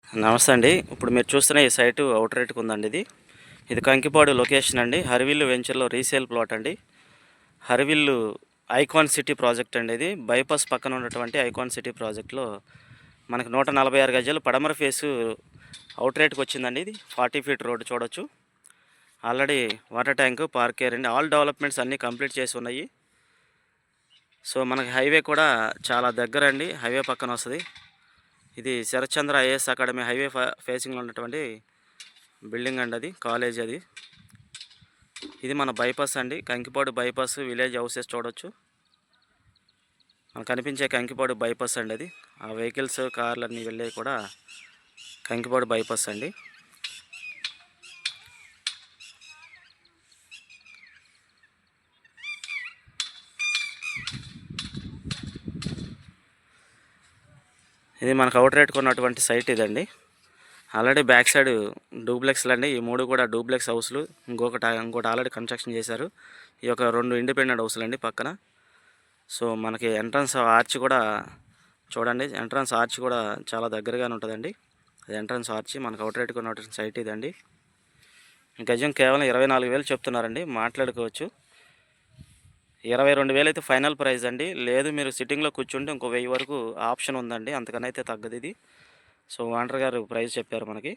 నమస్తే అండి. ఇప్పుడు మీరు చూస్తున్న ఈ సైటు అవుట్ రేట్‌కి ఉందండి ఇది. ఇది కంకిపాడు లొకేషన్ అండి. హరివిల్లు వెంచర్‌లో రీసేల్ ప్లాట్ అండి. హరివిల్లు ఐకాన్ సిటీ ప్రాజెక్ట్ అండి ఇది. బైపాస్ పక్కన ఉన్నటువంటి ఐకాన్ సిటీ ప్రాజెక్ట్‌లో మనకు 146 గజాలు పడమర ఫేసు అవుట్ రేట్‌కి వచ్చిందండి ఇది. 40 ఫీట్ రోడ్డు చూడొచ్చు. Already water tank, park area అండి. ఆల్ డెవలప్‌మెంట్స్ అన్నీ కంప్లీట్ చేసి ఉన్నాయి. సో మనకి హైవే కూడా చాలా దగ్గరండి. హైవే పక్కన వస్తది. ఇది శరత్చంద్ర ఐఏఎస్ అకాడమీ హైవే ఫేసింగ్లో ఉన్నటువంటి బిల్డింగ్ అండి, అది కాలేజ్ అది. ఇది మన బైపాస్ అండి, కంకిపాడు బైపాస్ విలేజ్ హౌసెస్ చూడొచ్చు. మనకు కనిపించే కంకిపాడు బైపాస్ అండి అది. ఆ వెహికల్స్ కార్లు అన్నీ వెళ్ళేవి కూడా కంకిపాడు బైపాస్ అండి. ఇది మనకు అవుట్ రేట్కి ఉన్నటువంటి సైట్ ఇదండి. ఆల్రెడీ బ్యాక్ సైడ్ డూప్లెక్స్లు అండి. ఈ 3 కూడా డూప్లెక్స్ హౌస్లు. ఇంకోటి ఆల్రెడీ కన్స్ట్రక్షన్ చేశారు. ఈ యొక్క 2 ఇండిపెండెంట్ హౌస్లు అండి పక్కన. సో మనకి ఎంట్రన్స్ ఆర్చ్ కూడా చూడండి. ఎంట్రన్స్ ఆర్చ్ కూడా చాలా దగ్గరగానే ఉంటుందండి. అది ఎంట్రన్స్ ఆర్చ్. మనకు అవుట్ రేట్కి ఉన్నటువంటి సైట్ ఇదండి. గజం కేవలం 24,000 చెప్తున్నారండి, మాట్లాడుకోవచ్చు. 22,000 అయితే ఫైనల్ ప్రైస్ అండి. లేదు మీరు సిట్టింగ్లో కూర్చుంటే ఇంకో 1000 వరకు ఆప్షన్ ఉందండి, అంతకనైతే తగ్గదు ఇది. సో ఓనర్ గారు ప్రైస్ చెప్పారు మనకి.